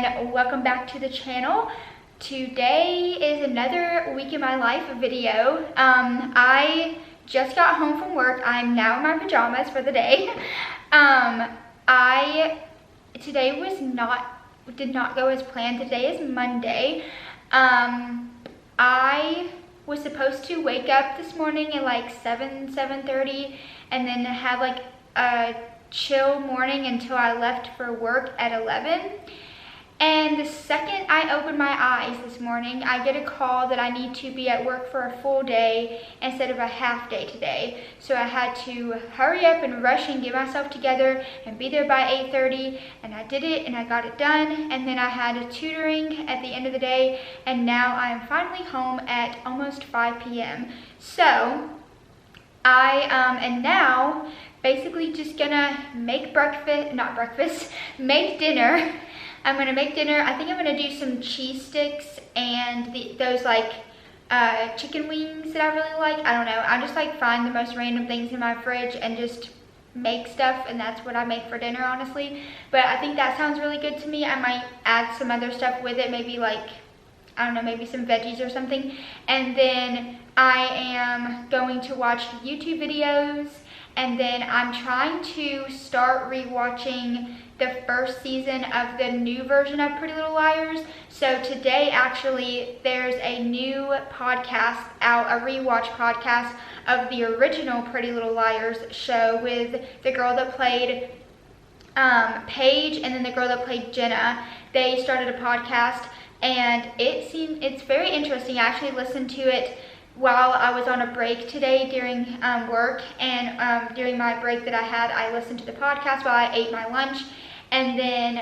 and welcome back to the channel. Today is another week in my life video. I just got home from work. I'm now in my pajamas for the day. Today did not go as planned. Today is Monday. I was supposed to wake up this morning at like 7:30 and then have like a chill morning until I left for work at 11. And the second I opened my eyes this morning, I get a call that I need to be at work for a full day instead of a half day today. So I had to hurry up and rush and get myself together and be there by 8:30, and I did it and I got it done. And then I had a tutoring at the end of the day, and now I'm finally home at almost 5 p.m. So I am now basically just gonna make dinner. I'm gonna make dinner. I think I'm gonna do some cheese sticks and those like chicken wings that I really like. I don't know. I just like find the most random things in my fridge and just make stuff, and that's what I make for dinner, honestly. But I think that sounds really good to me. I might add some other stuff with it, maybe like, I don't know, maybe some veggies or something. And then I am going to watch YouTube videos, and then I'm trying to start rewatching the first season of the new version of Pretty Little Liars. So today, actually, there's a new podcast out, a rewatch podcast of the original Pretty Little Liars show with the girl that played Paige and then the girl that played Jenna. They started a podcast, and it's very interesting. I actually listened to it while I was on a break today during work, and during my break that I had, I listened to the podcast while I ate my lunch. And then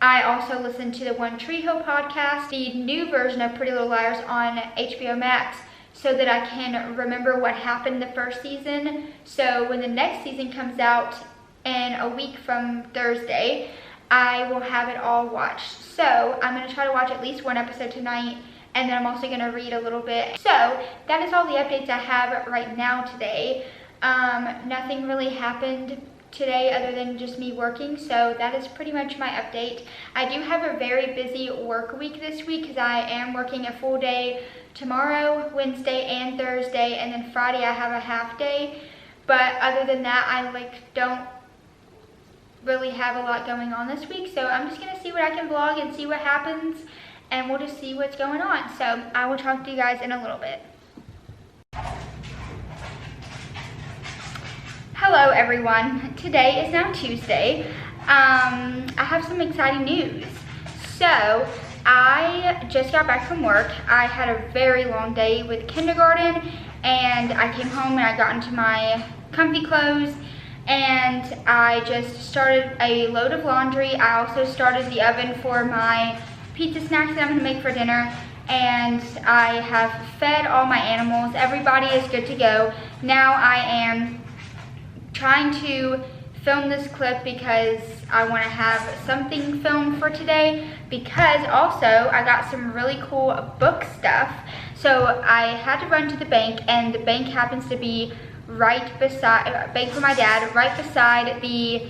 I also listened to the One Tree Hill podcast, the new version of Pretty Little Liars on HBO Max, so that I can remember what happened the first season. So when the next season comes out in a week from Thursday, I will have it all watched. So I'm going to try to watch at least one episode tonight, and then I'm also going to read a little bit. So that is all the updates I have right now today. Nothing really happened today other than just me working, so that is pretty much my update. I do have a very busy work week this week because I am working a full day tomorrow, Wednesday, and Thursday, and then Friday I have a half day. But other than that, I don't really have a lot going on this week, so I'm just gonna see what I can vlog and see what happens, and we'll just see what's going on. So I will talk to you guys in a little bit. Hello everyone, today is now Tuesday. I have some exciting news. So I just got back from work. I had a very long day with kindergarten, and I came home and I got into my comfy clothes, and I just started a load of laundry. I also started the oven for my pizza snacks that I'm gonna make for dinner, and I have fed all my animals. Everybody is good to go. Now I am trying to film this clip because I want to have something filmed for today, because also I got some really cool book stuff. So I had to run to the bank, and the bank happens to be right beside, bank for my dad, right beside the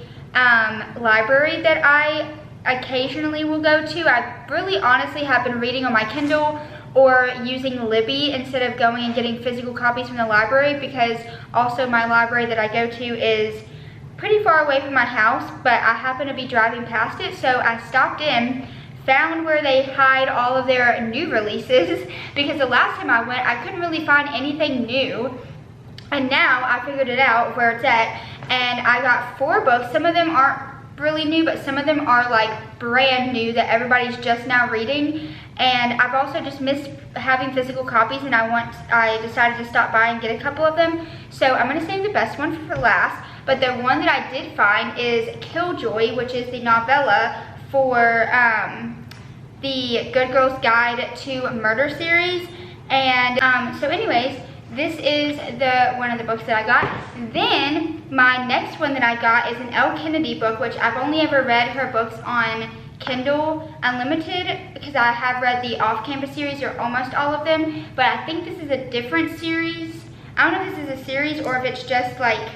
library that I occasionally will go to. I really honestly have been reading on my Kindle or using Libby instead of going and getting physical copies from the library, because also my library that I go to is pretty far away from my house, but I happen to be driving past it, so I stopped in, found where they hide all of their new releases, because the last time I went, I couldn't really find anything new, and now I figured it out where it's at, and I got 4 books. Some of them aren't really new, but some of them are like brand new that everybody's just now reading. And I've also just missed having physical copies, and I decided to stop by and get a couple of them. So I'm gonna save the best one for last, but the one that I did find is Killjoy, which is the novella for the Good Girl's Guide to Murder series. And so anyways, this is one of the books that I got. Then my next one that I got is an Elle Kennedy book, which I've only ever read her books on Kindle Unlimited, because I have read the Off-Campus series, or almost all of them, but I think this is a different series. I don't know if this is a series or if it's just like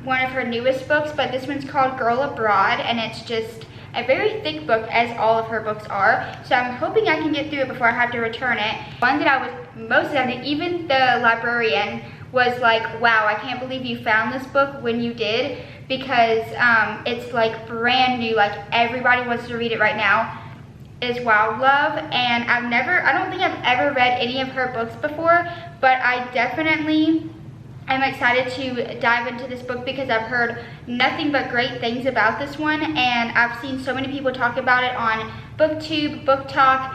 one of her newest books, but this one's called Girl Abroad, and it's just a very thick book, as all of her books are. So I'm hoping I can get through it before I have to return it. One that I was most excited, even the librarian was like, wow, I can't believe you found this book when you did, because it's like brand new, like everybody wants to read it right now, is Wild Love. And I don't think I've ever read any of her books before, but I definitely am excited to dive into this book because I've heard nothing but great things about this one, and I've seen so many people talk about it on BookTube, Book Talk,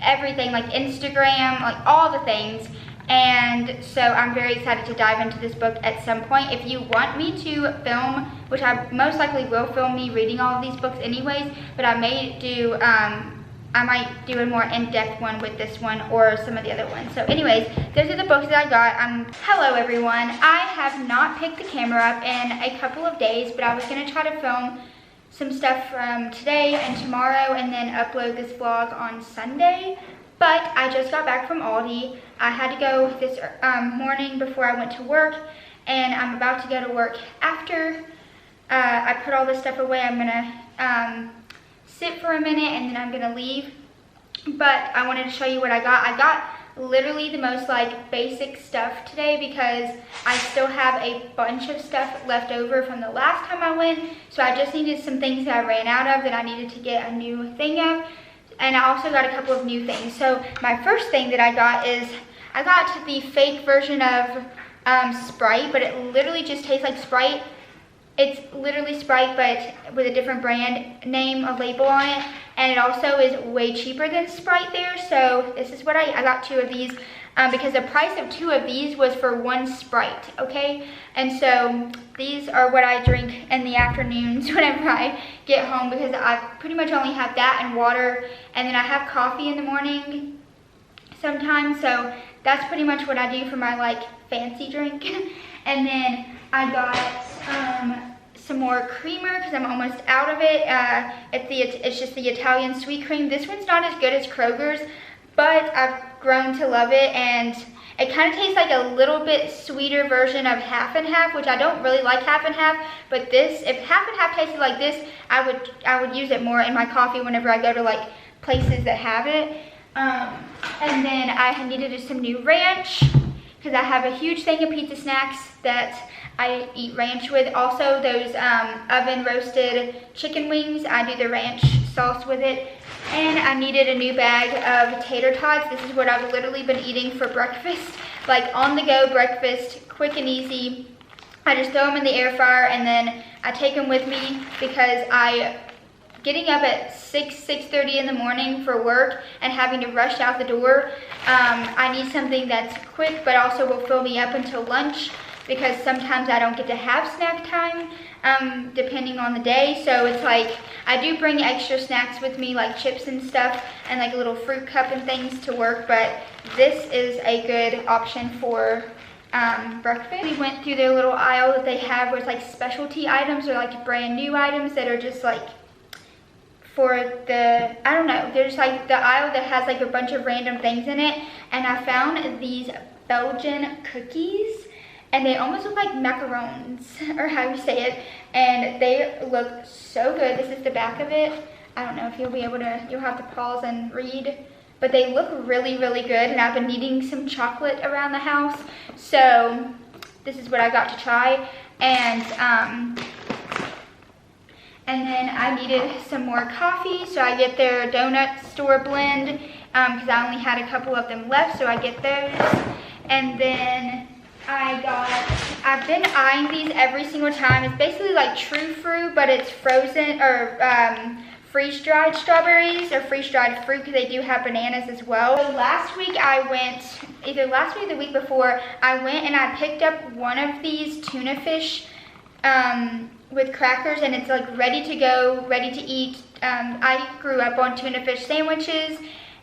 everything, like Instagram, like all the things. And so I'm very excited to dive into this book at some point. If you want me to film, which I most likely will film me reading all of these books anyways, but I may do, I might do a more in-depth one with this one or some of the other ones. So anyways, those are the books that I got. Hello everyone. I have not picked the camera up in a couple of days, but I was gonna try to film some stuff from today and tomorrow and then upload this vlog on Sunday. But I just got back from Aldi. I had to go this morning before I went to work, and I'm about to go to work after I put all this stuff away. I'm gonna sit for a minute and then I'm gonna leave. But I wanted to show you what I got. I got literally the most like basic stuff today because I still have a bunch of stuff left over from the last time I went. So I just needed some things that I ran out of that I needed to get a new thing of. And I also got a couple of new things. So my first thing that I got is, I got the fake version of Sprite, but it literally just tastes like Sprite. It's literally Sprite, but with a different brand name, a label on it. And it also is way cheaper than Sprite there. So this is what I got 2 of these because the price of 2 of these was for 1 Sprite, okay? And so these are what I drink in the afternoons whenever I get home, because I pretty much only have that and water, and then I have coffee in the morning sometimes. So that's pretty much what I do for my like fancy drink. And then I got some more creamer because I'm almost out of it. It's just the Italian sweet cream. This one's not as good as Kroger's, but I've grown to love it, and it kind of tastes like a little bit sweeter version of half and half, which I don't really like half and half, but this, if half and half tasted like this, I would use it more in my coffee whenever I go to like places that have it. And then I needed some new ranch because I have a huge thing of pizza snacks that I eat ranch with. Also those oven roasted chicken wings, I do the ranch sauce with it. And I needed a new bag of tater tots. This is what I've literally been eating for breakfast, like on the go breakfast, quick and easy. I just throw them in the air fryer and then I take them with me because getting up at 6:30 in the morning for work and having to rush out the door, I need something that's quick but also will fill me up until lunch, because sometimes I don't get to have snack time depending on the day. So it's like I do bring extra snacks with me, like chips and stuff and like a little fruit cup and things to work, but this is a good option for breakfast. We went through their little aisle that they have where it's like specialty items or like brand new items that are just like for the, I don't know, there's like the aisle that has like a bunch of random things in it, and I found these Belgian cookies, and they almost look like macarons, or how you say it, and they look so good. This is the back of it. I don't know if you'll be able to, you'll have to pause and read, but they look really, really good, and I've been needing some chocolate around the house, so this is what I got to try. And then I needed some more coffee, so I get their donut store blend, because I only had a couple of them left, so I get those. And then I've been eyeing these every single time. It's basically like True Fruit, but it's frozen, or freeze-dried strawberries, or freeze-dried fruit, because they do have bananas as well. So last week I went, either last week or the week before, I went and I picked up one of these tuna fish with crackers, and it's like ready to go, ready to eat. I grew up on tuna fish sandwiches,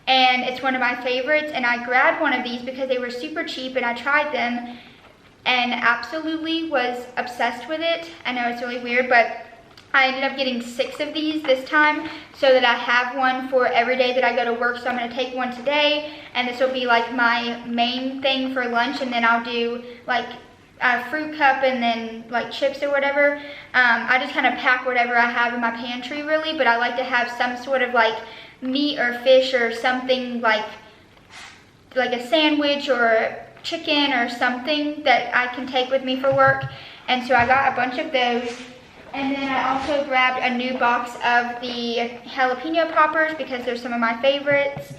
and it's one of my favorites, and I grabbed one of these because they were super cheap, and I tried them and absolutely was obsessed with it. I know it's really weird, but I ended up getting 6 of these this time so that I have one for every day that I go to work. So I'm gonna take one today, and this will be like my main thing for lunch, and then I'll do like fruit cup and then like chips or whatever. I just kind of pack whatever I have in my pantry really, but I like to have some sort of like meat or fish or something like a sandwich or chicken or something that I can take with me for work. And so I got a bunch of those. And then I also grabbed a new box of the jalapeno poppers because they're some of my favorites.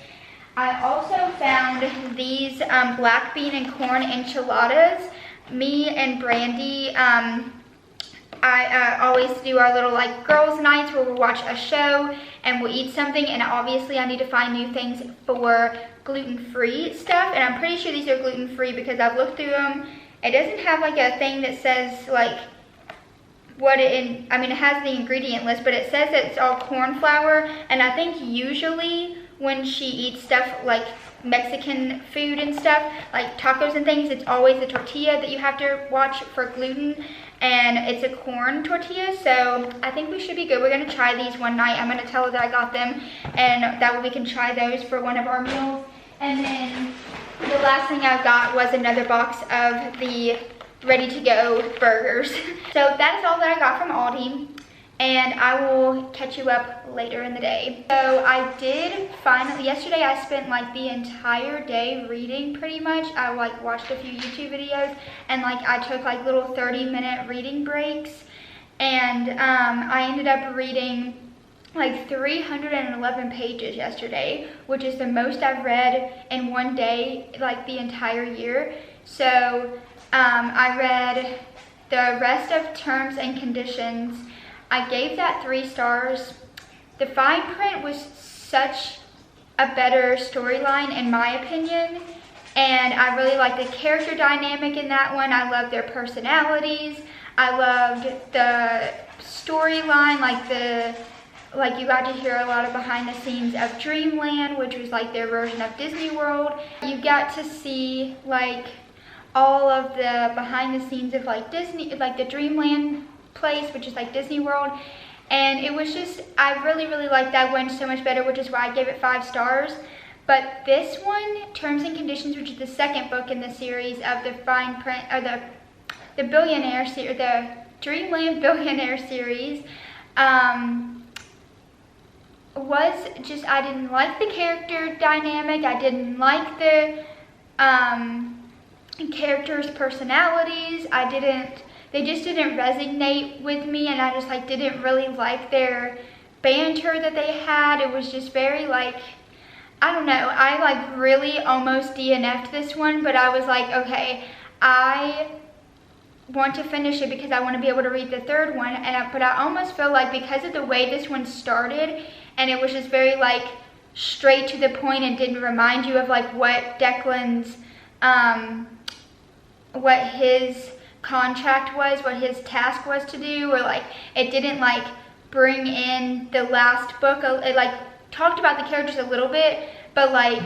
I also found these black bean and corn enchiladas. Me and Brandy, I always do our little like girls' nights where we'll watch a show and we'll eat something, and obviously I need to find new things for gluten-free stuff, and I'm pretty sure these are gluten-free because I've looked through them. It doesn't have like a thing that says like what it has the ingredient list, but it says that it's all corn flour, and I think usually when she eats stuff like Mexican food and stuff, like tacos and things, it's always the tortilla that you have to watch for gluten, and it's a corn tortilla, so I think we should be good. We're gonna try these one night. I'm gonna tell her that I got them, and that way we can try those for one of our meals. And then the last thing I got was another box of the ready-to-go burgers. So that is all that I got from Aldi, and I will catch you up later in the day. So I did finally, yesterday I spent like the entire day reading pretty much. I like watched a few YouTube videos, and like I took like little 30-minute reading breaks, and I ended up reading like 311 pages yesterday, which is the most I've read in one day like the entire year. So I read the rest of Terms and Conditions. I gave that 3 stars. The fine print was such a better storyline in my opinion, and I really liked the character dynamic in that one. I loved their personalities. I loved the storyline, like you got to hear a lot of behind the scenes of Dreamland, which was like their version of Disney World. You got to see like all of the behind the scenes of like Disney, like the Dreamland place, which is like Disney World. And it was just, I really liked that one so much better, which is why I gave it 5 stars. But this one, Terms and Conditions, which is the second book in the series of the fine print, or the billionaire series, the Dreamland Billionaire series, was just, I didn't like the character dynamic. I didn't like the characters' personalities. They just didn't resonate with me, and I just like didn't really like their banter that they had. It was just very like, I don't know, I like really almost DNF'd this one, but I was like, okay, I want to finish it because I want to be able to read the third one, but I almost feel like because of the way this one started, and it was just very like straight to the point and didn't remind you of like what Declan's, what his contract was, what his task was to do, or like it didn't like bring in the last book. It like talked about the characters a little bit, but like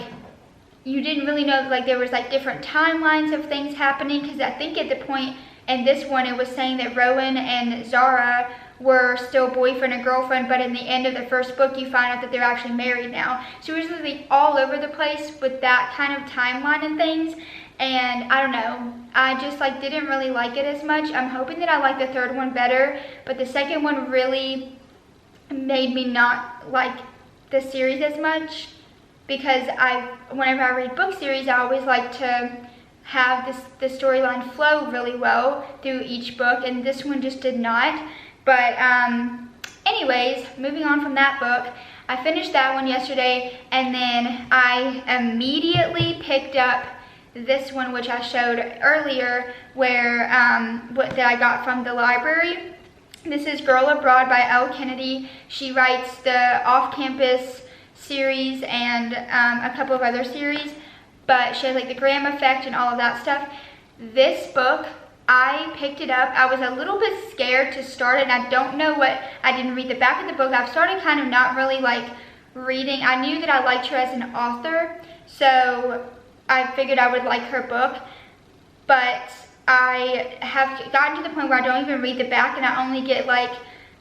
you didn't really know like there was like different timelines of things happening, because I think at the point in this one it was saying that Rowan and Zara were still boyfriend and girlfriend, but in the end of the first book you find out that they're actually married now. So it was really all over the place with that kind of timeline and things, and I don't know, I just like didn't really like it as much. I'm hoping that I like the third one better, but the second one really made me not like the series as much, because whenever I read book series, I always like to have the storyline flow really well through each book, and this one just did not. But anyways, moving on from that book, I finished that one yesterday, and then I immediately picked up this one, which I showed earlier, where that I got from the library. This is Girl Abroad by Elle Kennedy. She writes the Off-Campus series and a couple of other series, but she has like the Graham Effect and all of that stuff. This book, I picked it up. I was a little bit scared to start it, and I don't know what, I didn't read the back of the book. I've started kind of not really like reading. I knew that I liked her as an author, so I figured I would like her book, but I have gotten to the point where I don't even read the back, and I only get like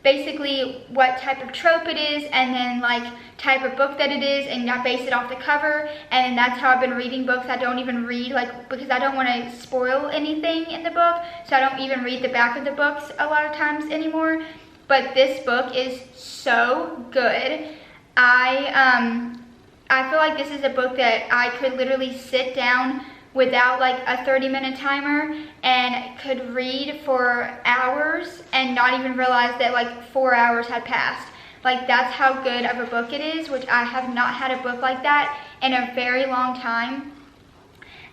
basically what type of trope it is, and then like type of book that it is, and I base it off the cover. And then that's how I've been reading books. I don't even read, like, because I don't want to spoil anything in the book, so I don't even read the back of the books a lot of times anymore. But this book is so good. I feel like this is a book that I could literally sit down without like a 30-minute timer and could read for hours and not even realize that like 4 hours had passed. Like, that's how good of a book it is, which I have not had a book like that in a very long time.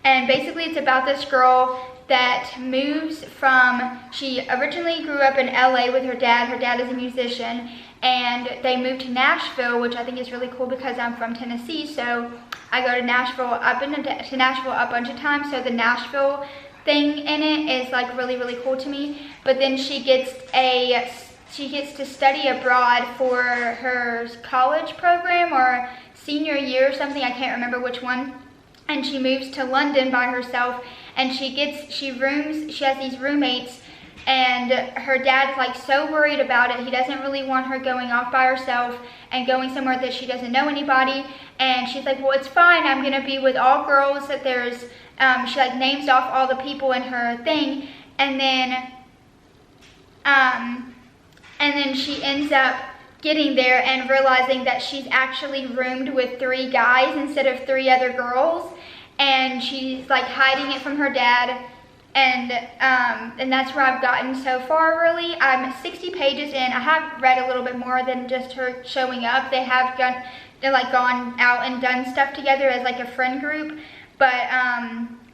And basically it's about this girl that moves from, she originally grew up in LA with her dad. Her dad is a musician, and they moved to Nashville, which I think is really cool because I'm from Tennessee, so I go to Nashville. I've been to Nashville a bunch of times, so the Nashville thing in it is like really, really cool to me. But then she gets to study abroad for her college program or senior year or something, I can't remember which one. And she moves to London by herself, and she has these roommates, and her dad's like so worried about it. He doesn't really want her going off by herself and going somewhere that she doesn't know anybody. And she's like, well, it's fine, I'm gonna be with all girls that there's, she like names off all the people in her thing, and then she ends up getting there and realizing that she's actually roomed with 3 guys instead of 3 other girls, and she's like hiding it from her dad. And that's where I've gotten so far, really. I'm 60 pages in. I have read a little bit more than just her showing up. They're like gone out and done stuff together as like a friend group. But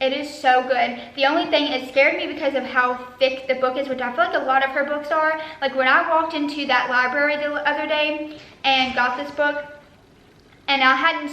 it is so good. The only thing, it scared me because of how thick the book is, which I feel like a lot of her books are. Like, when I walked into that library the other day and got this book, and I've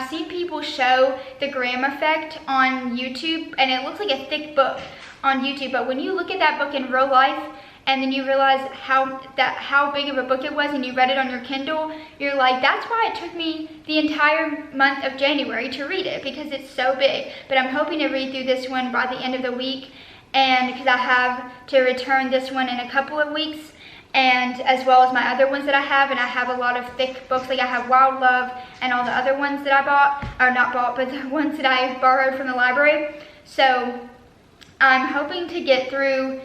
seen people show the gram effect on YouTube, and it looks like a thick book on YouTube. But when you look at that book in real life, and then you realize how big of a book it was, and you read it on your Kindle, you're like, that's why it took me the entire month of January to read it, because it's so big. But I'm hoping to read through this one by the end of the week, and because I have to return this one in a couple of weeks, and as well as my other ones that I have. And I have a lot of thick books, like I have Wild Love and all the other ones that I bought, or not bought, but the ones that I borrowed from the library. So I'm hoping to get through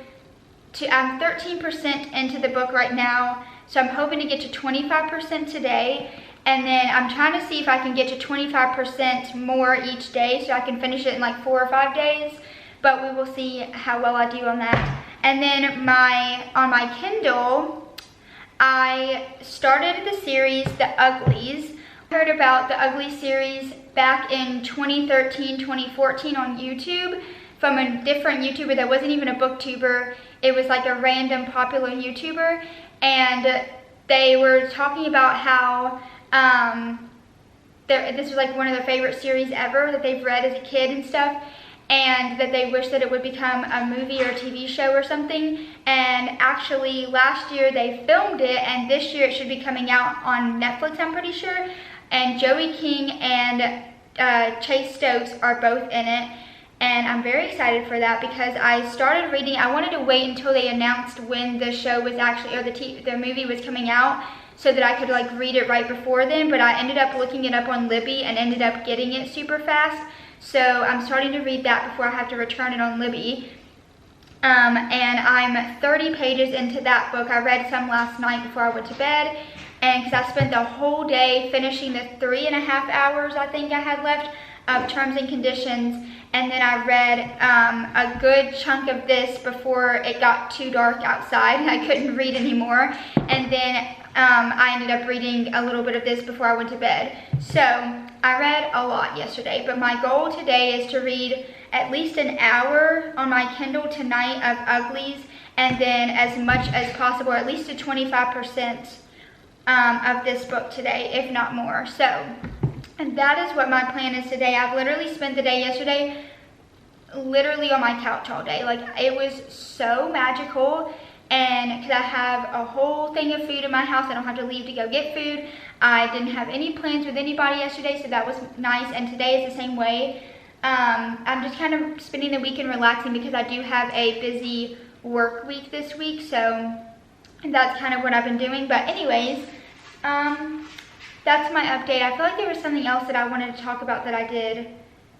I'm 13% into the book right now, so I'm hoping to get to 25% today, and then I'm trying to see if I can get to 25% more each day so I can finish it in like 4 or 5 days, but we will see how well I do on that. And then on my Kindle, I started the series The Uglies. I heard about the Ugly series back in 2013, 2014 on YouTube from a different YouTuber that wasn't even a booktuber. It was like a random popular YouTuber, and they were talking about how this was like one of their favorite series ever that they've read as a kid and stuff, and that they wish that it would become a movie or a TV show or something. And actually last year they filmed it, and this year it should be coming out on Netflix, I'm pretty sure. And Joey King and Chase Stokes are both in it. And I'm very excited for that because I started reading. I wanted to wait until they announced when the show was actually, or the movie was coming out, so that I could like read it right before then. But I ended up looking it up on Libby and ended up getting it super fast. So I'm starting to read that before I have to return it on Libby. And I'm 30 pages into that book. I read some last night before I went to bed. And because I spent the whole day finishing the 3.5 hours I think I had left of Terms and Conditions. And then I read a good chunk of this before it got too dark outside and I couldn't read anymore. And then I ended up reading a little bit of this before I went to bed. So I read a lot yesterday, but my goal today is to read at least an hour on my Kindle tonight of Uglies, and then as much as possible, at least to 25% of this book today, if not more. So, and that is what my plan is today. I've literally spent the day yesterday literally on my couch all day. Like, it was so magical. And because I have a whole thing of food in my house, I don't have to leave to go get food. I didn't have any plans with anybody yesterday, so that was nice. And today is the same way. I'm just kind of spending the weekend relaxing because I do have a busy work week this week. So that's kind of what I've been doing. But anyways, that's my update. I feel like there was something else that I wanted to talk about that I did,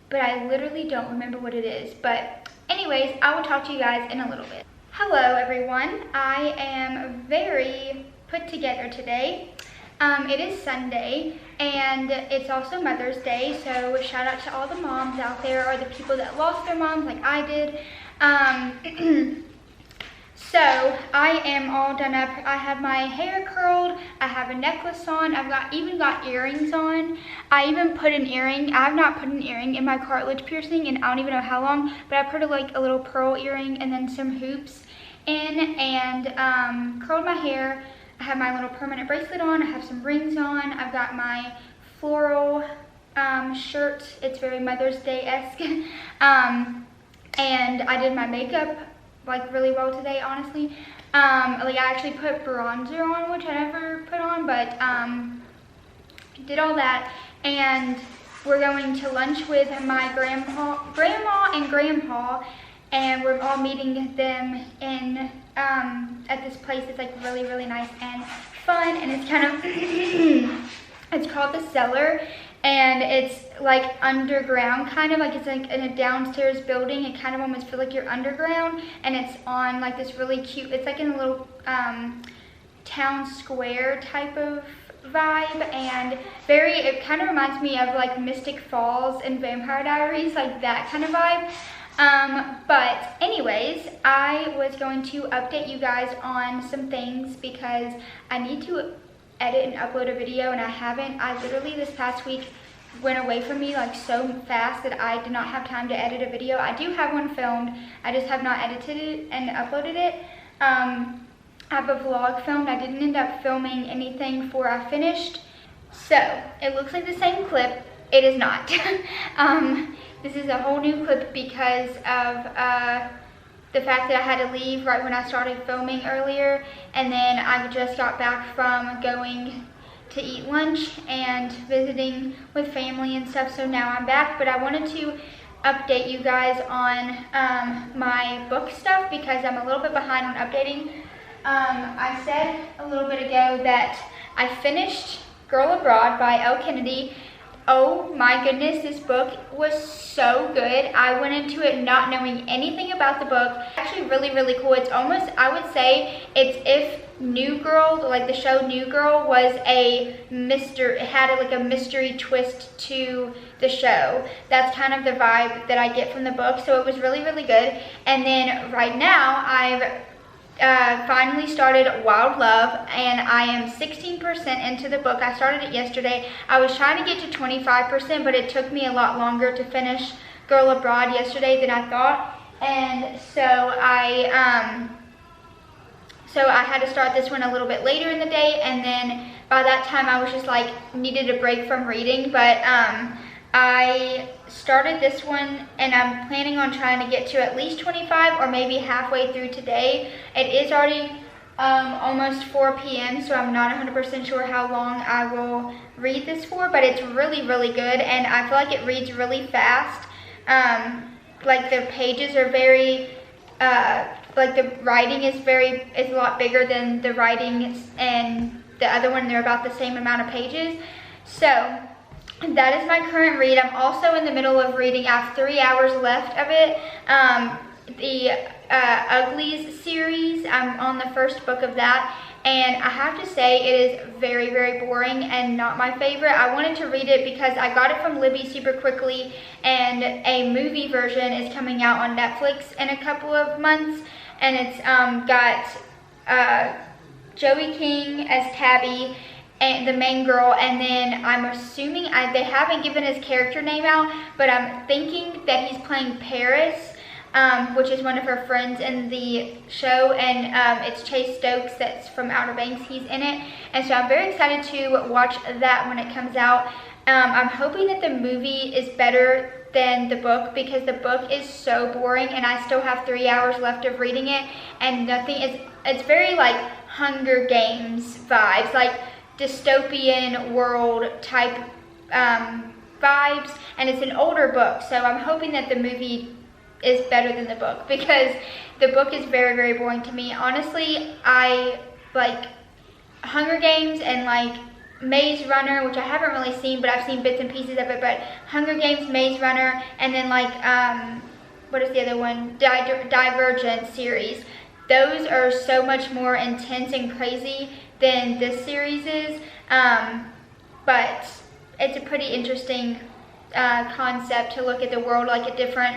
but I literally don't remember what it is. But anyways, I will talk to you guys in a little bit. Hello everyone. I am very put together today. It is Sunday and it's also Mother's Day, so shout out to all the moms out there, or the people that lost their moms like I did. So I am all done up. I have my hair curled, I have a necklace on, even got earrings on. I even put an earring. I have not put an earring in my cartilage piercing and I don't even know how long, but I put like a little pearl earring and then some hoops in, and curled my hair. I have my little permanent bracelet on, I have some rings on, I've got my floral shirt. It's very Mother's Day-esque. And I did my makeup like really well today, honestly. Like I actually put bronzer on, which I never put on, but did all that. And we're going to lunch with my grandma and grandpa, and we're all meeting them in at this place. It's like really, really nice and fun, and it's kind of it's called The Cellar, and it's like underground, kind of like it's like in a downstairs building. It kind of almost feels like you're underground, and it's on like this really cute, it's like in a little town square type of vibe, and it kind of reminds me of like Mystic Falls and Vampire Diaries, like that kind of vibe. But anyways, I was going to update you guys on some things because I need to edit and upload a video and I haven't. I literally this past week went away from me like so fast that I did not have time to edit a video. I do have one filmed, I just have not edited it and uploaded it. I have a vlog filmed. I didn't end up filming anything before I finished. So it looks like the same clip. It is not. This is a whole new clip because of the fact that I had to leave right when I started filming earlier, and then I just got back from going to eat lunch and visiting with family and stuff, so now I'm back. But I wanted to update you guys on my book stuff because I'm a little bit behind on updating. I said a little bit ago that I finished Girl Abroad by Elle Kennedy. Oh my goodness, this book was so good. I went into it not knowing anything about the book. Actually really, really cool. It's almost, I would say, it's if New Girl, like the show New Girl, was a mystery, it had like a mystery twist to the show. That's kind of the vibe that I get from the book. So it was really, really good. And then right now, I've finally started Wild Love, and I am 16% into the book. I started it yesterday. I was trying to get to 25%, but it took me a lot longer to finish Girl Abroad yesterday than I thought. And so I had to start this one a little bit later in the day, and then by that time I was just like needed a break from reading. But I started this one and I'm planning on trying to get to at least 25 or maybe halfway through today. It is already almost 4 p.m. so I'm not 100% sure how long I will read this for, but it's really, really good, and I feel like it reads really fast. Like the pages are very, like the writing is a lot bigger than the writing and the other one. They're about the same amount of pages. So that is my current read. I'm also in the middle of reading. I have 3 hours left of it. The Uglies series. I'm on the first book of that, and I have to say it is very, very boring and not my favorite. I wanted to read it because I got it from Libby super quickly, and a movie version is coming out on Netflix in a couple of months, and it's got Joey King as Tabby, and the main girl, and then I'm assuming, they haven't given his character name out, but I'm thinking that he's playing Paris, which is one of her friends in the show, and it's Chase Stokes that's from Outer Banks. He's in it, and so I'm very excited to watch that when it comes out. I'm hoping that the movie is better than the book because the book is so boring, and I still have 3 hours left of reading it, and it's very like Hunger Games vibes, like dystopian world type vibes, and it's an older book, so I'm hoping that the movie is better than the book because the book is very, very boring to me. Honestly, I like Hunger Games and like Maze Runner, which I haven't really seen, but I've seen bits and pieces of it, but Hunger Games, Maze Runner, and then like, what is the other one? Divergent series. Those are so much more intense and crazy than this series is, but it's a pretty interesting concept to look at the world like a different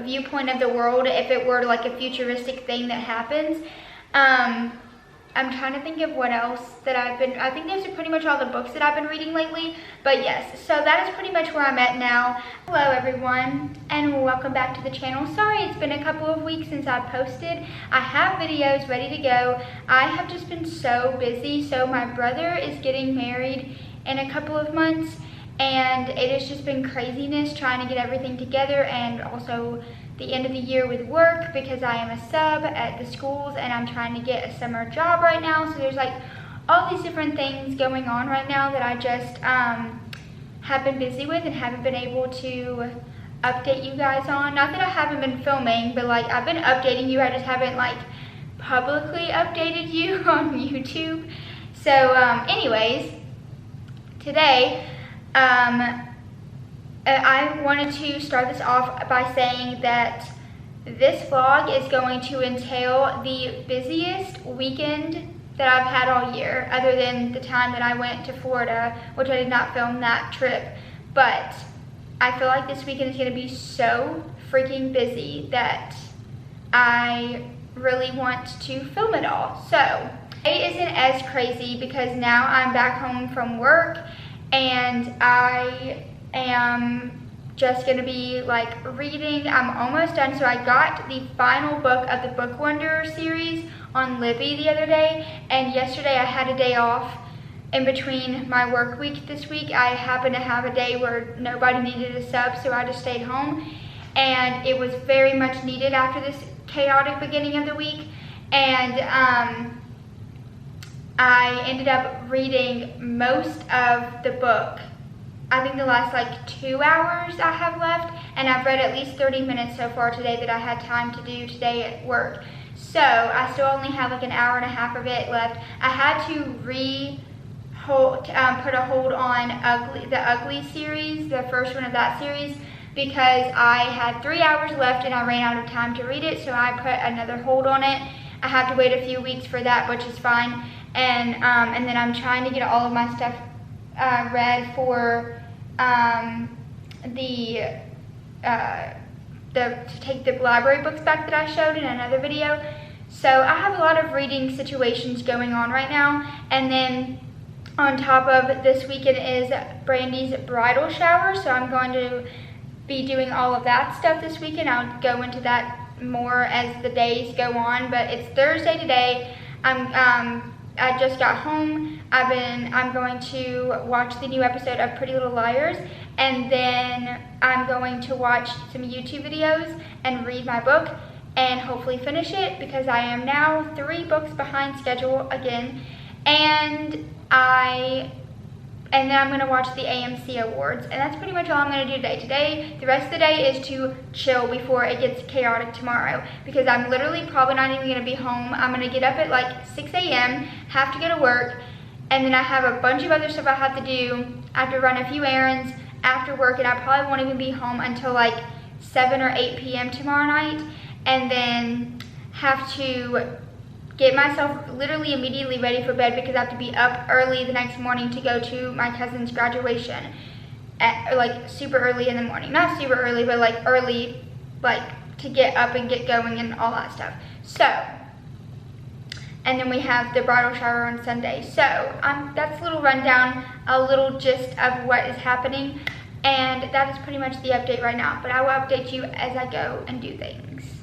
viewpoint of the world if it were like a futuristic thing that happens. I'm trying to think of what else that I think those are pretty much all the books that I've been reading lately. But yes, so that is pretty much where I'm at now. Hello everyone, and welcome back to the channel. Sorry, it's been a couple of weeks since I posted. I have videos ready to go. I have just been so busy. So my brother is getting married in a couple of months, and it has just been craziness trying to get everything together, and also the end of the year with work because I am a sub at the schools and I'm trying to get a summer job right now. So there's like all these different things going on right now that I just have been busy with and haven't been able to update you guys on. Not that I haven't been filming, but like I've been updating you. I just haven't like publicly updated you on YouTube. So anyways, today I wanted to start this off by saying that this vlog is going to entail the busiest weekend that I've had all year, other than the time that I went to Florida, which I did not film that trip. But I feel like this weekend is going to be so freaking busy that I really want to film it all. So today isn't as crazy because now I'm back home from work and I am just gonna be like reading. I'm almost done. So I got the final book of the Book Wonder series on Libby the other day, and yesterday I had a day off in between my work week this week. I happened to have a day where nobody needed a sub, so I just stayed home, and it was very much needed after this chaotic beginning of the week. And I ended up reading most of the book. I think the last like 2 hours I have left, and I've read at least 30 minutes so far today that I had time to do today at work. So I still only have like an hour and a half of it left. I had to put a hold on the Ugly series, the first one of that series, because I had 3 hours left and I ran out of time to read it, so I put another hold on it. I have to wait a few weeks for that, which is fine. And then I'm trying to get all of my stuff read for to take the library books back that I showed in another video. So I have a lot of reading situations going on right now, and then on top of this weekend is Brandy's bridal shower, so I'm going to be doing all of that stuff this weekend. I'll go into that more as the days go on, but it's Thursday today. I just got home. I'm going to watch the new episode of Pretty Little Liars, and then I'm going to watch some YouTube videos and read my book and hopefully finish it, because I am now 3 books behind schedule again. And then I'm going to watch the AMC Awards, and that's pretty much all I'm going to do today. The rest of the day is to chill before it gets chaotic tomorrow, because I'm literally probably not even going to be home. I'm going to get up at like 6 a.m., have to go to work, and then I have a bunch of other stuff I have to do. I have to run a few errands after work, and I probably won't even be home until like 7 or 8 p.m. tomorrow night, and then have to get myself literally immediately ready for bed because I have to be up early the next morning to go to my cousin's graduation at like super early in the morning. Not super early, but like early, like to get up and get going and all that stuff. So, and then we have the bridal shower on Sunday. So that's a little rundown, a little gist of what is happening, and that is pretty much the update right now. But I will update you as I go and do things.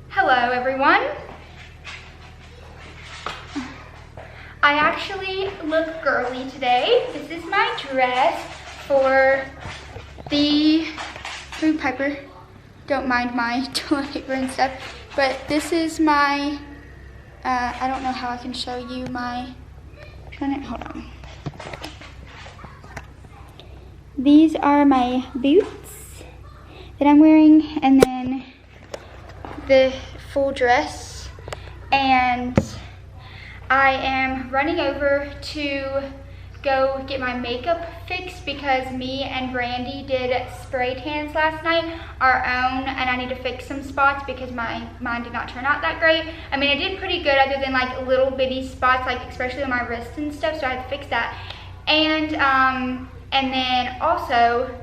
Hello everyone. I actually look girly today. This is my dress for the food Piper. Don't mind my toilet paper and stuff, but this is my, I don't know how I can show you my, hold on. These are my boots that I'm wearing, and then the full dress and I am running over to go get my makeup fixed because me and Brandy did spray tans last night, our own, and I need to fix some spots because mine did not turn out that great. I mean, it did pretty good other than like little bitty spots, like especially on my wrists and stuff, so I had to fix that. And then also,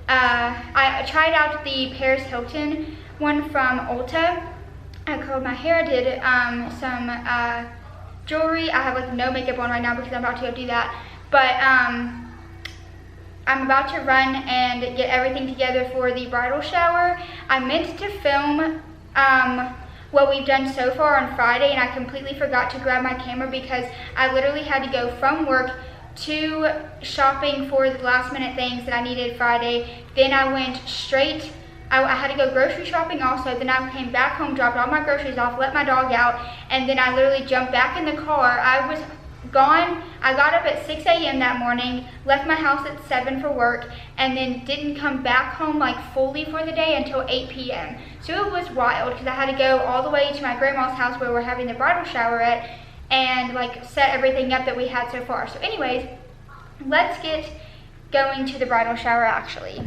I tried out the Paris Hilton one from Ulta. I curled my hair, did some jewelry. I have like no makeup on right now because I'm about to go do that. But I'm about to run and get everything together for the bridal shower. I meant to film what we've done so far on Friday, and I completely forgot to grab my camera because I literally had to go from work to shopping for the last minute things that I needed Friday. Then I went straight, I had to go grocery shopping also. Then I came back home, dropped all my groceries off, let my dog out, and then I literally jumped back in the car. I was gone. I got up at 6 a.m. that morning, left my house at 7 for work, and then didn't come back home like fully for the day until 8 p.m. So it was wild because I had to go all the way to my grandma's house where we're having the bridal shower at and like set everything up that we had so far. So anyways, let's get going to the bridal shower actually.